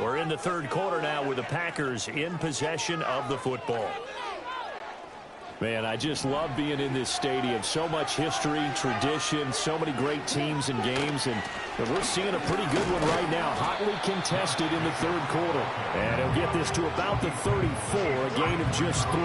We're in the third quarter now with the Packers in possession of the football. Man, I just love being in this stadium. So much history, tradition, so many great teams and games, and we're seeing a pretty good one right now. Hotly contested in the third quarter. And he'll get this to about the 34, a gain of just 3.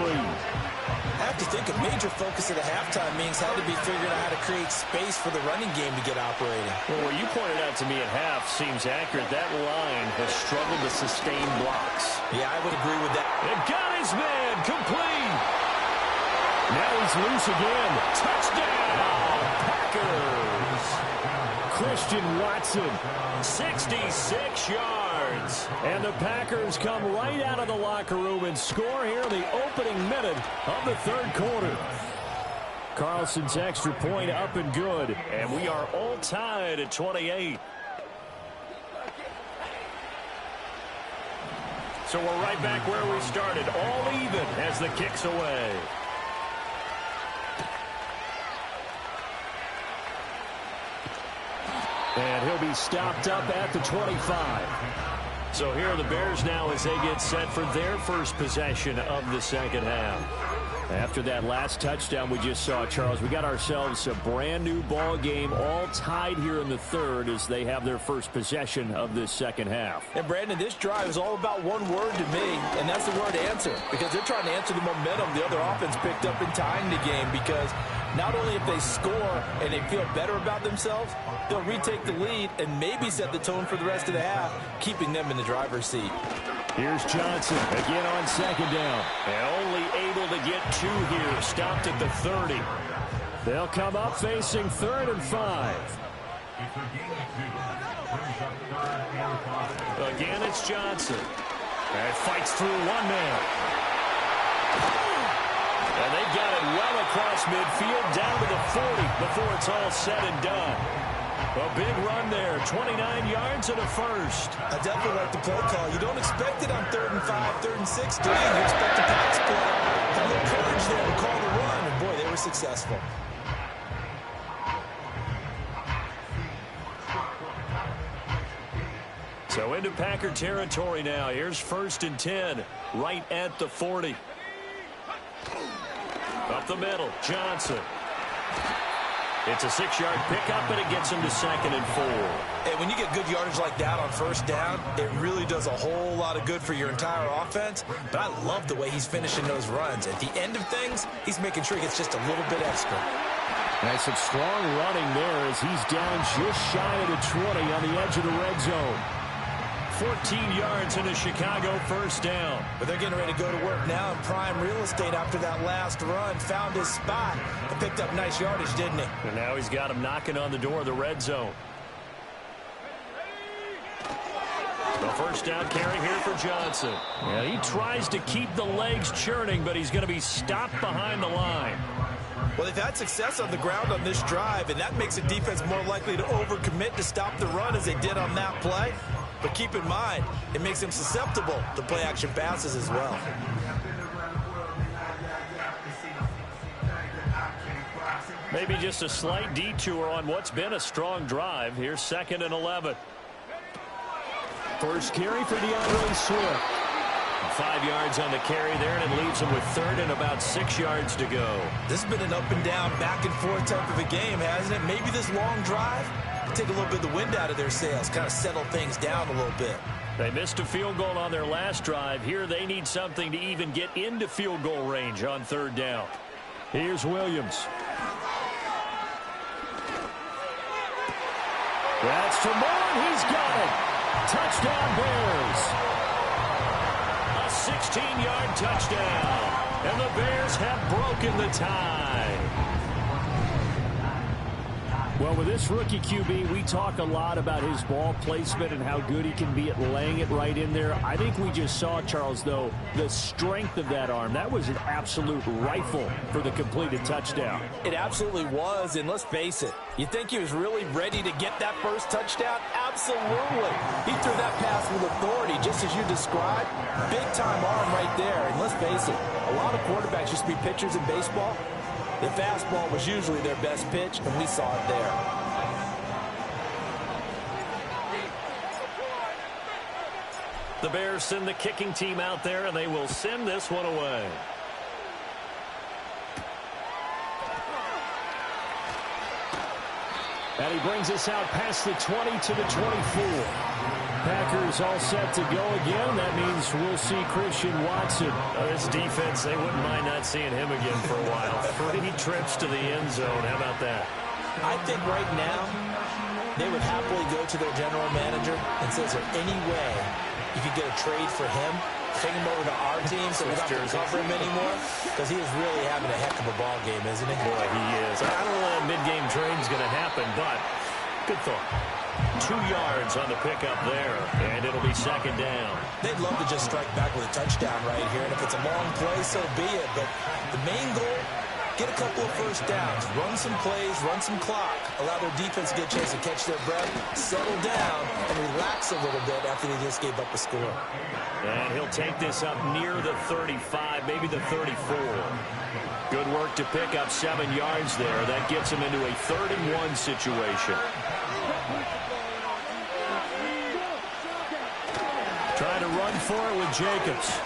I have to think a major focus of the halftime meetings had to be figuring out how to create space for the running game to get operating. Well, what you pointed out to me at half seems accurate. That line has struggled to sustain blocks. Yeah, I would agree with that. It got his man complete. Now he's loose again. Touchdown, Packers. Christian Watson, 66 yards. And the Packers come right out of the locker room and score here in the opening minute of the third quarter. Carlson's extra point up and good. And we are all tied at 28. So we're right back where we started. All even as the kick's away. And he'll be stopped up at the 25. So here are the Bears now as they get set for their first possession of the second half. After that last touchdown we just saw, Charles, we got ourselves a brand new ball game, all tied here in the third as they have their first possession of this second half. And Brandon, this drive is all about one word to me, and that's the word answer, because they're trying to answer the momentum the other offense picked up in tying the game, because not only if they score and they feel better about themselves, they'll retake the lead and maybe set the tone for the rest of the half, keeping them in the driver's seat. Here's Johnson again on second down. And only able to get 2 here. Stopped at the 30. They'll come up facing 3rd and 5. Again, it's Johnson. And fights through one man. And they got it well across midfield down to the 40 before it's all said and done. A big run there, 29 yards and a first. I definitely like the play call. You don't expect it on 3rd and 5, 3rd and 6, do you? You expect the pass play. Had a little courage there to call the run, and boy, they were successful. So into Packer territory now. Here's 1st and 10, right at the 40. Up the middle, Johnson. It's a 6-yard pickup, and it gets him to 2nd and 4. And when you get good yardage like that on 1st down, it really does a whole lot of good for your entire offense. But I love the way he's finishing those runs. At the end of things, he's making sure he gets just a little bit extra. Nice and strong running there as he's down just shy of the 20 on the edge of the red zone. 14 yards in a Chicago 1st down. But they're getting ready to go to work now in prime real estate after that last run. Found his spot and picked up nice yardage, didn't he? And now he's got him knocking on the door of the red zone. The 1st down carry here for Johnson. Yeah, he tries to keep the legs churning, but he's going to be stopped behind the line. Well, they've had success on the ground on this drive, and that makes the defense more likely to overcommit to stop the run as they did on that play. But keep in mind, it makes them susceptible to play-action passes as well. Maybe just a slight detour on what's been a strong drive. Here's 2nd and 11. First carry for DeAndre Swift. 5 yards on the carry there, and it leaves them with 3rd and about 6 yards to go. This has been an up-and-down, back-and-forth type of a game, hasn't it? Maybe this long drive take a little bit of the wind out of their sails, kind of settle things down a little bit. They missed a field goal on their last drive. Here they need something to even get into field goal range on 3rd down. Here's Williams. That's for Moore. He's got it. Touchdown Bears. A 16-yard touchdown. And the Bears have broken the tie. Well, with this rookie QB, we talk a lot about his ball placement and how good he can be at laying it right in there. I think we just saw, Charles, though, the strength of that arm. That was an absolute rifle for the completed touchdown. It absolutely was, and let's face it, you think he was really ready to get that first touchdown? Absolutely. He threw that pass with authority, just as you described. Big-time arm right there, and let's face it, a lot of quarterbacks used to be pitchers in baseball. The fastball was usually their best pitch, and we saw it there. The Bears send the kicking team out there, and they will send this one away. And he brings us out past the 20 to the 24. Packers all set to go again. That means we'll see Christian Watson. This defense, they wouldn't mind not seeing him again for a while. 3 trips to the end zone. How about that? I think right now they would happily go to their general manager and say, is there any way you could get a trade for him? Take him over to our team so we don't have to cover him anymore? Because he is really having a heck of a ball game, isn't he? Boy, he is. I don't know that a mid-game trade is going to happen, but good thought. 2 yards on the pickup there, and it'll be second down. They'd love to just strike back with a touchdown right here, and if it's a long play, so be it. But the main goal, get a couple of first downs, run some plays, run some clock, allow their defense to get a chance to catch their breath, settle down, and relax a little bit after they just gave up a score. And he'll take this up near the 35, maybe the 34. Good work to pick up 7 yards there. That gets him into a 3rd-and-1 situation. Trying to run for it with Jacobs.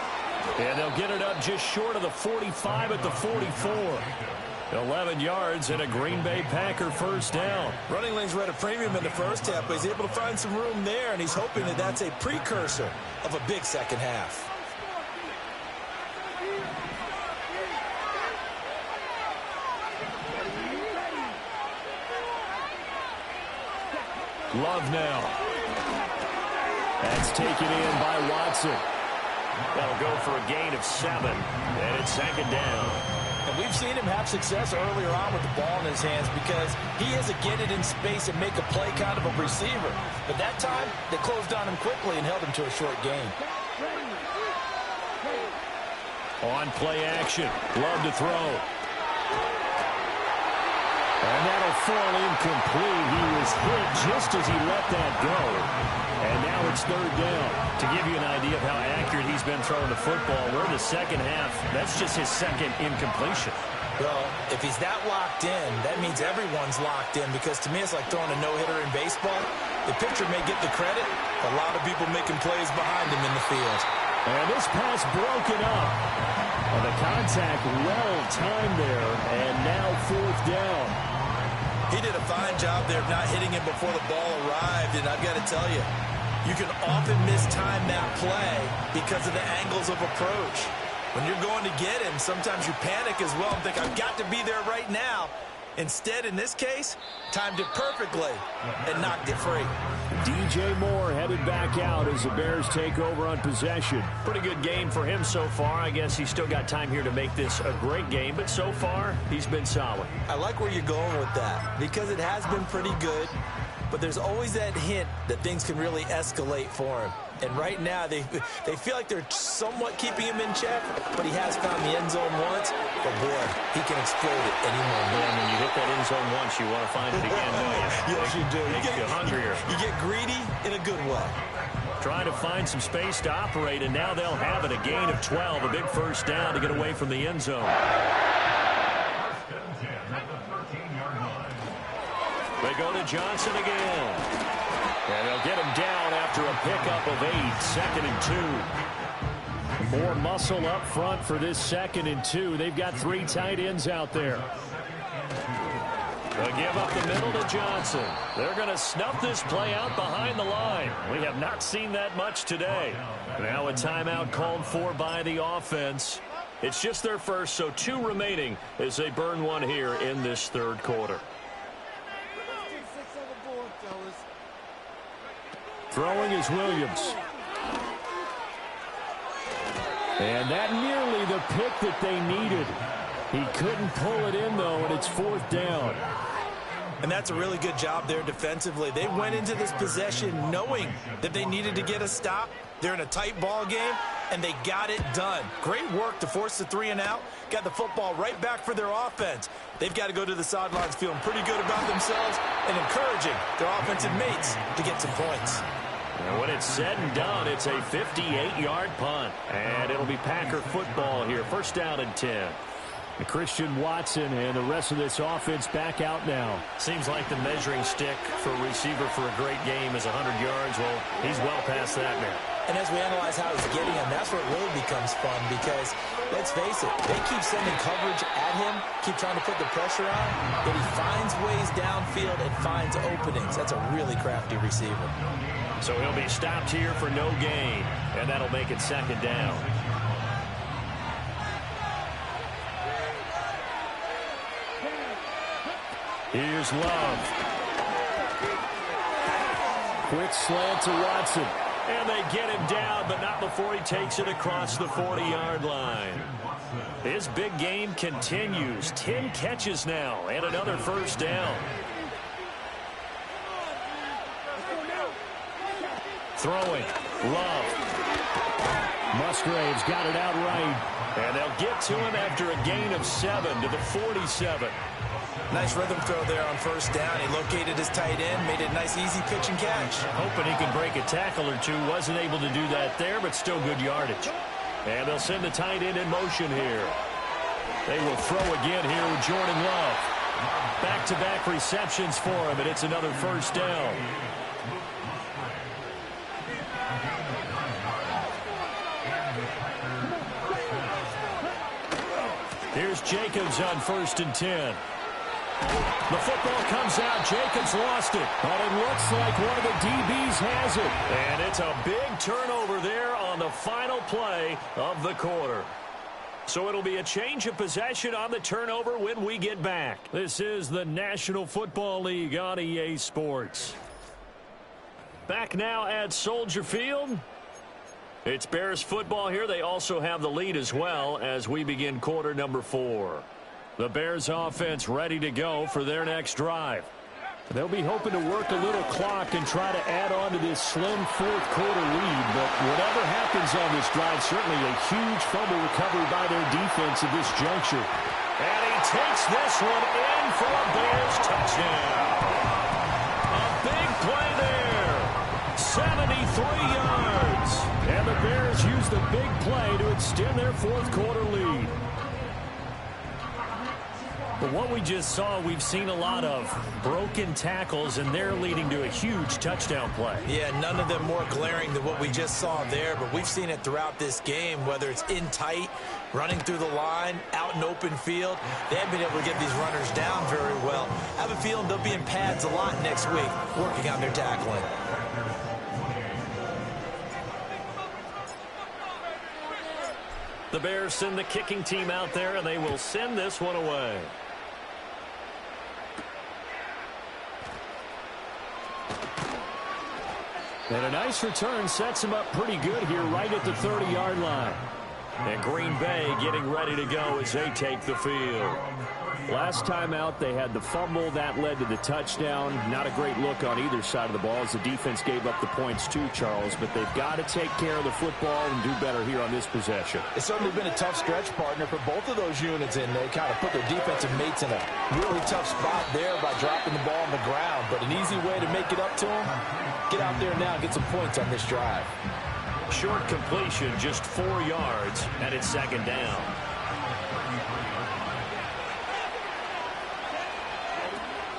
And they'll get it up just short of the 45 at the 44. 11 yards and a Green Bay Packer first down. Running lanes were at a premium in the first half, but he's able to find some room there, and he's hoping that that's a precursor of a big second half. Love now. That's taken in by Watson. That'll go for a gain of 7, and it's second down. And we've seen him have success earlier on with the ball in his hands because he is a get it in space and make a play kind of a receiver. But that time, they closed on him quickly and held him to a short gain. On play action. Love to throw. And that'll fall incomplete. He was hit just as he let that go. And now it's 3rd down. To give you an idea of how accurate he's been throwing the football, we're in the second half. That's just his 2nd incompletion. Well, if he's that locked in, that means everyone's locked in because to me it's like throwing a no-hitter in baseball. The pitcher may get the credit, but a lot of people making plays behind him in the field. And this pass broken up. And the contact well timed there, and now 4th down. He did a fine job there of not hitting him before the ball arrived, and I've got to tell you, you can often mistime that play because of the angles of approach. When you're going to get him, sometimes you panic as well and think, I've got to be there right now. Instead, in this case, timed it perfectly and knocked it free. DJ Moore headed back out as the Bears take over on possession. Pretty good game for him so far. I guess he's still got time here to make this a great game, but so far, he's been solid. I like where you're going with that because it has been pretty good, but there's always that hint that things can really escalate for him. And right now, they feel like they're somewhat keeping him in check, but he has found the end zone once. But, boy, he can explode it any moment. Yeah, when you hit that end zone once, you want to find it again, don't you? Yes, you do. Makes you hungrier. You get greedy in a good way. Trying to find some space to operate, and now they'll have it. A gain of 12, a big first down to get away from the end zone. They go to Johnson again. And they'll get him down after a pickup of 8, 2nd and 2. More muscle up front for this 2nd and 2. They've got 3 tight ends out there. They'll give up the middle to Johnson. They're going to snuff this play out behind the line. We have not seen that much today. Now a timeout called for by the offense. It's just their first, so 2 remaining as they burn one here in this 3rd quarter. Throwing is Williams. And that nearly the pick that they needed. He couldn't pull it in, though, and it's 4th down. And that's a really good job there defensively. They went into this possession knowing that they needed to get a stop. They're in a tight ball game, and they got it done. Great work to force the 3 and out. Got the football right back for their offense. They've got to go to the sidelines feeling pretty good about themselves and encouraging their offensive mates to get some points. And when it's said and done, it's a 58-yard punt. And it'll be Packer football here. First down and 10. And Christian Watson and the rest of this offense back out now. Seems like the measuring stick for a receiver for a great game is 100 yards. Well, he's well past that now. And as we analyze how he's getting him, that's where it really becomes fun because, let's face it, they keep sending coverage at him, keep trying to put the pressure on, but he finds ways downfield and finds openings. That's a really crafty receiver. So he'll be stopped here for no gain, and that'll make it second down. Here's Love. Quick slant to Watson. And they get him down, but not before he takes it across the 40-yard line. His big game continues. 10 catches now and another first down. Throwing. Love. Musgrave's got it out right. And they'll get to him after a gain of 7 to the 47. Nice rhythm throw there on first down. He located his tight end, made it a nice easy pitch and catch. Hoping he can break a tackle or two. Wasn't able to do that there, but still good yardage. And they'll send the tight end in motion here. They will throw again here with Jordan Love. Back-to-back receptions for him, and it's another first down. Here's Jacobs on 1st and 10. The football comes out. Jacobs lost it. But it looks like one of the DBs has it. And it's a big turnover there on the final play of the quarter. So it'll be a change of possession on the turnover when we get back. This is the National Football League on EA Sports. Back now at Soldier Field. It's Bears football here. They also have the lead as well as we begin quarter number 4. The Bears offense ready to go for their next drive. They'll be hoping to work a little clock and try to add on to this slim fourth quarter lead. But whatever happens on this drive, certainly a huge fumble recovery by their defense at this juncture. And he takes this one in for a Bears touchdown. A big play there. 73 yards. And the Bears use the big play to extend their fourth quarter lead. But what we just saw, we've seen a lot of broken tackles, and they're leading to a huge touchdown play. Yeah, none of them more glaring than what we just saw there, but we've seen it throughout this game, whether it's in tight, running through the line, out in open field. They haven't been able to get these runners down very well. I have a feeling they'll be in pads a lot next week, working on their tackling. The Bears send the kicking team out there, and they will send this one away. And a nice return sets him up pretty good here right at the 30-yard line. And Green Bay getting ready to go as they take the field. Last time out, they had the fumble. That led to the touchdown. Not a great look on either side of the ball as the defense gave up the points too, Charles. But they've got to take care of the football and do better here on this possession. It's certainly been a tough stretch, partner, for both of those units, and they kind of put their defensive mates in a really tough spot there by dropping the ball on the ground. But an easy way to make it up to them, get out there now and get some points on this drive. Short completion, just 4 yards, and it's second down.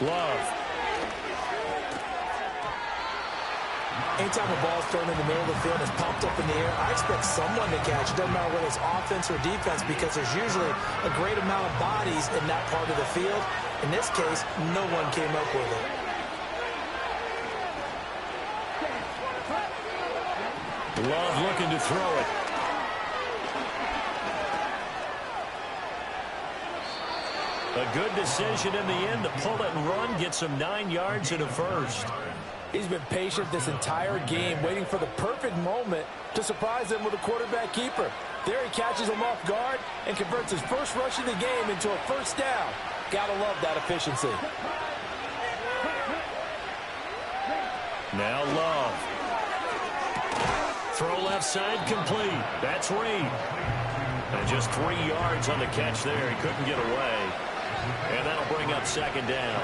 Love. Anytime a ball is thrown in the middle of the field and is popped up in the air, I expect someone to catch. It doesn't matter whether it's offense or defense because there's usually a great amount of bodies in that part of the field. In this case, no one came up with it. Love looking to throw it. A good decision in the end to pull it and run, get some 9 yards and a first. He's been patient this entire game, waiting for the perfect moment to surprise him with a quarterback keeper. There he catches him off guard and converts his first rush of the game into a first down. Gotta love that efficiency. Now Love. Throw left side complete. That's Reed. And just 3 yards on the catch there. He couldn't get away. And that'll bring up second down.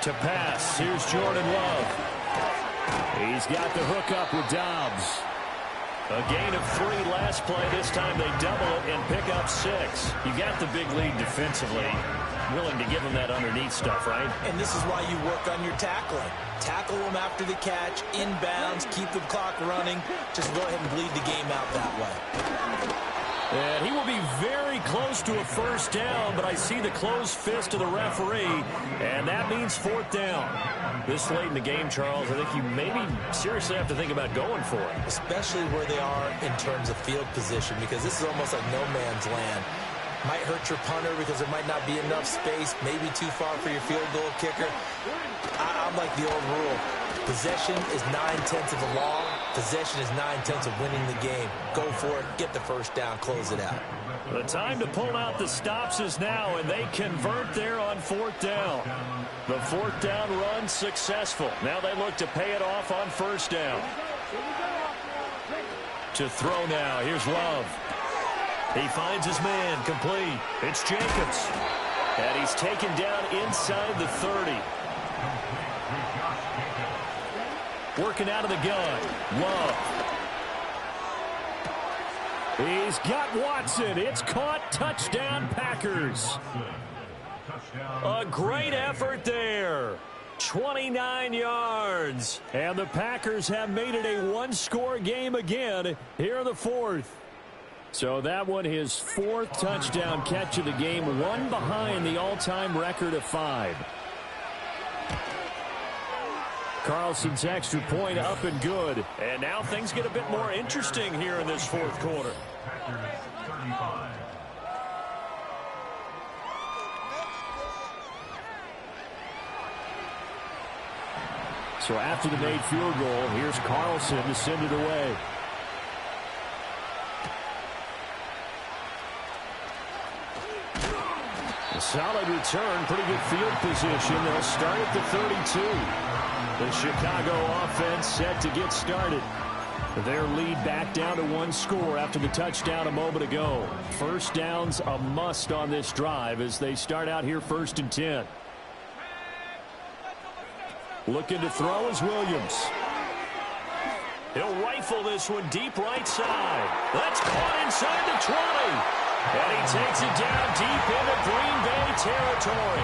To pass, here's Jordan Love. He's got the hook up with Dobbs. A gain of 3 last play. This time they double it and pick up 6. You got the big lead defensively. willing to give them that underneath stuff, right? And this is why you work on your tackling. Tackle them after the catch, inbounds, keep the clock running. Just go ahead and bleed the game out that way. And he will be very close to a first down, but I see the closed fist of the referee, and that means fourth down. This late in the game, Charles, I think you maybe seriously have to think about going for it. Especially where they are in terms of field position, because this is almost like no man's land. Might hurt your punter because there might not be enough space, maybe too far for your field goal kicker. I'm like the old rule. Possession is 9/10 of the law. Possession is 9/10 of winning the game. Go for it. Get the first down. Close it out. The time to pull out the stops is now, and they convert there on fourth down. The fourth down run successful. Now they look to pay it off on first down. To throw now. Here's Love. He finds his man complete. It's Jacobs. And he's taken down inside the 30. Working out of the gun. Love. He's got Watson. It's caught. Touchdown, Packers. A great effort there. 29 yards. And the Packers have made it a one-score game again here in the fourth. So that one, his fourth touchdown catch of the game, one behind the all-time record of 5. Carlson's extra point up and good. And now things get a bit more interesting here in this fourth quarter. So after the made field goal, here's Carlson to send it away. A solid return, pretty good field position. They'll start at the 32. The Chicago offense set to get started. Their lead back down to one score after the touchdown a moment ago. First down's a must on this drive as they start out here 1st and 10. Looking to throw is Williams. He'll rifle this one deep right side. That's caught inside the 20. And he takes it down deep into Green Bay territory.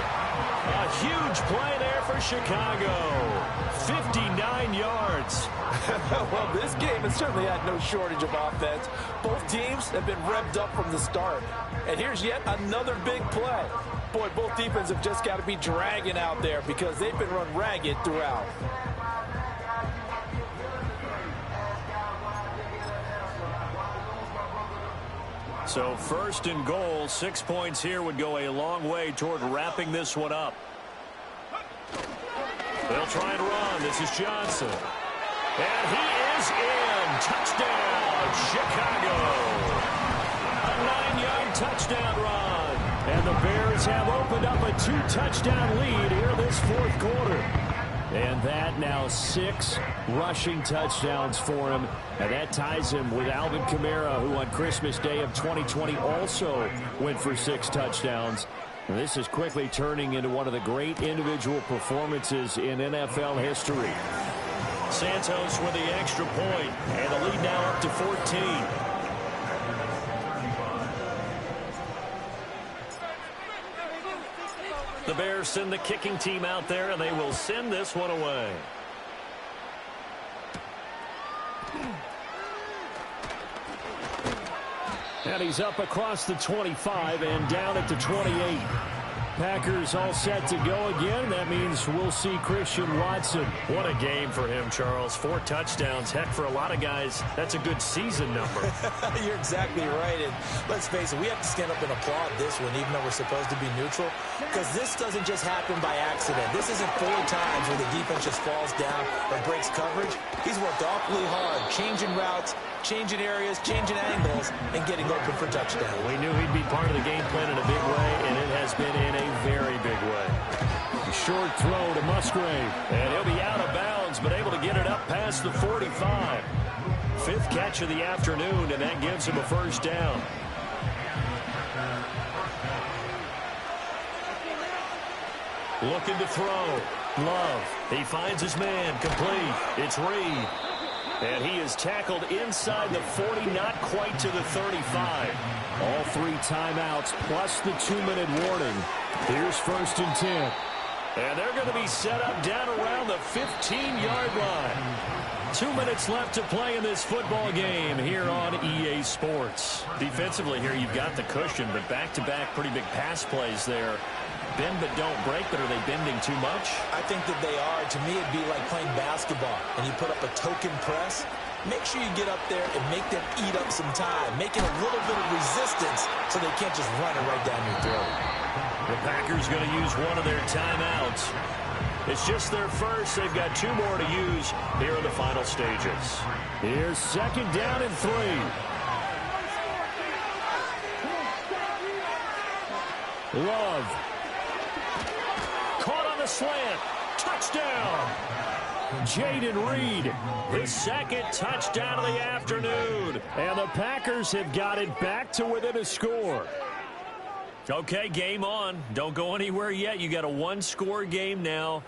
A huge play there for Chicago. 59 yards. Well, this game has certainly had no shortage of offense. Both teams have been revved up from the start. And here's yet another big play. Boy, both defenses have just got to be dragging out there because they've been run ragged throughout. So 1st and goal, 6 points here would go a long way toward wrapping this one up. They'll try and run. This is Johnson. And he is in. Touchdown, Chicago. A 9-yard touchdown run. And the Bears have opened up a 2-touchdown lead here this fourth quarter. And that now 6 rushing touchdowns for him. And that ties him with Alvin Kamara, who on Christmas Day of 2020 also went for 6 touchdowns. And this is quickly turning into one of the great individual performances in NFL history. Santos with the extra point, and the lead now up to 14. The Bears send the kicking team out there, and they will send this one away. And he's up across the 25 and down at the 28. Packers all set to go again. That means we'll see Christian Watson. What a game for him, Charles. 4 touchdowns. Heck, for a lot of guys, that's a good season number. You're exactly right. And let's face it, we have to stand up and applaud this one, even though we're supposed to be neutral, because this doesn't just happen by accident. This isn't 4 times where the defense just falls down or breaks coverage. He's worked awfully hard, changing routes, changing areas, changing angles, and getting open for touchdown. We knew he'd be part of the game plan in a big way, and it has been in a very big way. Short throw to Musgrave, and he'll be out of bounds, but able to get it up past the 45. 5th catch of the afternoon, and that gives him a first down. Looking to throw. Love. He finds his man complete. It's Reed. And he is tackled inside the 40, not quite to the 35. All 3 timeouts plus the 2-minute warning. Here's 1st and 10. And they're going to be set up down around the 15-yard line. 2 minutes left to play in this football game here on EA Sports. Defensively here, you've got the cushion, but back-to-back pretty big pass plays there. Bend but don't break, but are they bending too much? I think that they are. To me, it'd be like playing basketball, and you put up a token press. Make sure you get up there and make them eat up some time, making a little bit of resistance so they can't just run it right down your throat. The Packers going to use one of their timeouts. It's just their first. They've got 2 more to use here in the final stages. Here's 2nd down and 3. Love. Caught on the slant. Touchdown. Jaden Reed, his 2nd touchdown of the afternoon. And the Packers have got it back to within a score. Okay, game on. Don't go anywhere yet. You got a 1-score game now.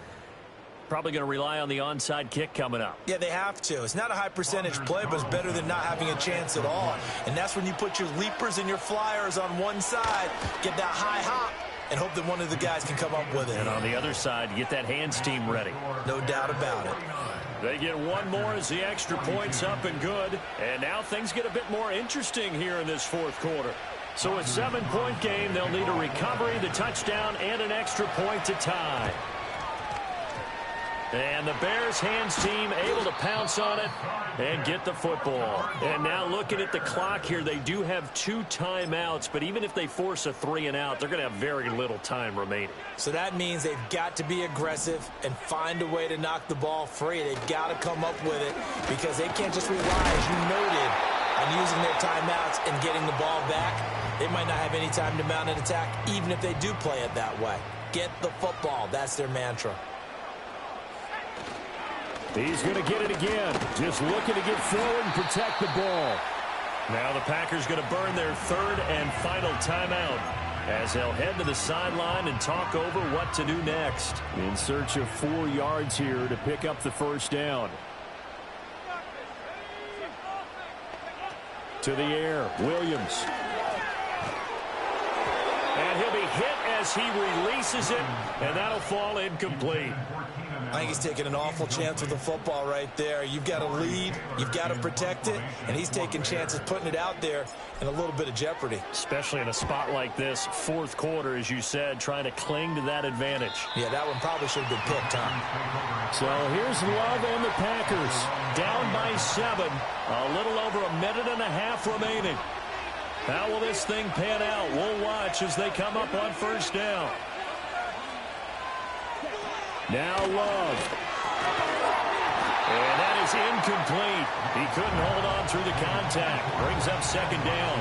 Probably going to rely on the onside kick coming up. Yeah, they have to. It's not a high percentage play, but it's better than not having a chance at all. And that's when you put your leapers and your flyers on one side, get that high hop, and hope that one of the guys can come up with it. And on the other side, get that hands team ready. No doubt about it. They get 1 more as the extra point's up and good. And now things get a bit more interesting here in this 4th quarter. So a 7-point game, they'll need a recovery, the touchdown, and an extra point to tie. And the Bears hands team able to pounce on it and get the football. And now looking at the clock here, they do have 2 timeouts, but even if they force a 3-and-out, they're going to have very little time remaining. So that means they've got to be aggressive and find a way to knock the ball free. They've got to come up with it because they can't just rely, as you noted, on using their timeouts and getting the ball back. They might not have any time to mount an attack, even if they do play it that way. Get the football. That's their mantra. He's going to get it again. Just looking to get forward and protect the ball. Now the Packers going to burn their 3rd and final timeout as they'll head to the sideline and talk over what to do next. In search of 4 yards here to pick up the 1st down. To the air, Williams. And he'll be hit as he releases it, and that'll fall incomplete. I think he's taking an awful chance with the football right there. You've got to lead, you've got to protect it, and he's taking chances putting it out there in a little bit of jeopardy. Especially in a spot like this, 4th quarter, as you said, trying to cling to that advantage. Yeah, that one probably should have been picked, huh? So here's Love and the Packers. Down by 7, a little over a minute and a half remaining. How will this thing pan out? We'll watch as they come up on 1st down. Now Love. And that is incomplete. He couldn't hold on through the contact. Brings up 2nd down.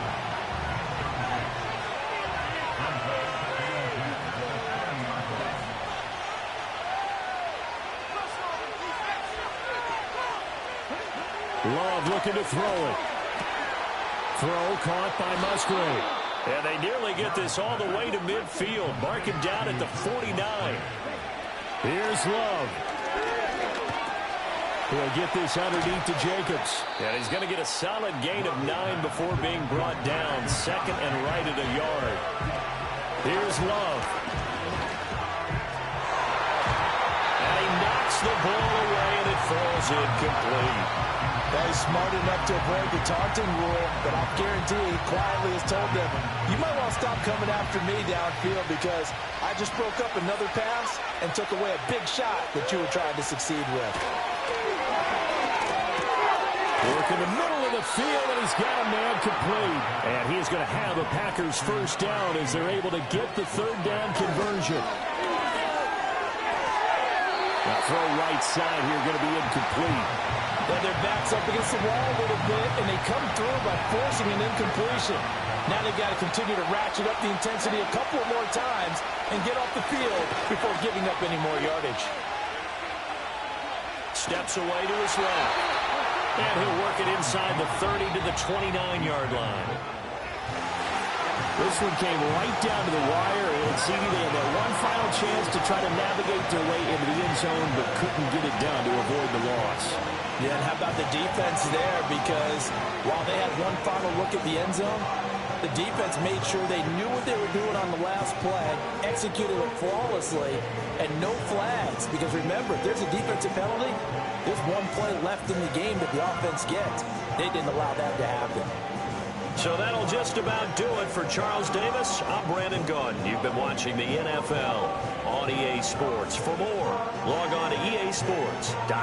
Love looking to throw it. Throw caught by Musgrave. And they nearly get this all the way to midfield. Mark him down at the 49. Here's Love. He'll get this underneath to Jacobs. And he's going to get a solid gain of 9 before being brought down. 2nd and right at a yard. Here's Love. And he knocks the ball away, and it falls incomplete. Well, he's smart enough to avoid the taunting rule, but I'll guarantee he quietly has told them, you might want to stop coming after me downfield because I just broke up another pass and took away a big shot that you were trying to succeed with. Work in the middle of the field, and he's got a man complete. And he is going to have a Packers 1st down as they're able to get the 3rd down conversion. The throw right side here going to be incomplete. Well, their back's up against the wall a little bit, and they come through by forcing an incompletion. Now they've got to continue to ratchet up the intensity a couple of more times and get off the field before giving up any more yardage. Steps away to his left. And he'll work it inside the 30 to the 29-yard line. This one came right down to the wire, and CD, they had that one final chance to try to navigate their way into the end zone, but couldn't get it done to avoid the loss. Yeah, and how about the defense there? Because while they had one final look at the end zone, the defense made sure they knew what they were doing on the last play, executed it flawlessly, and no flags. Because remember, if there's a defensive penalty, there's one play left in the game that the offense gets. They didn't allow that to happen. So that'll just about do it for Charles Davis. I'm Brandon Gaudin. You've been watching the NFL on EA Sports. For more, log on to easports.com.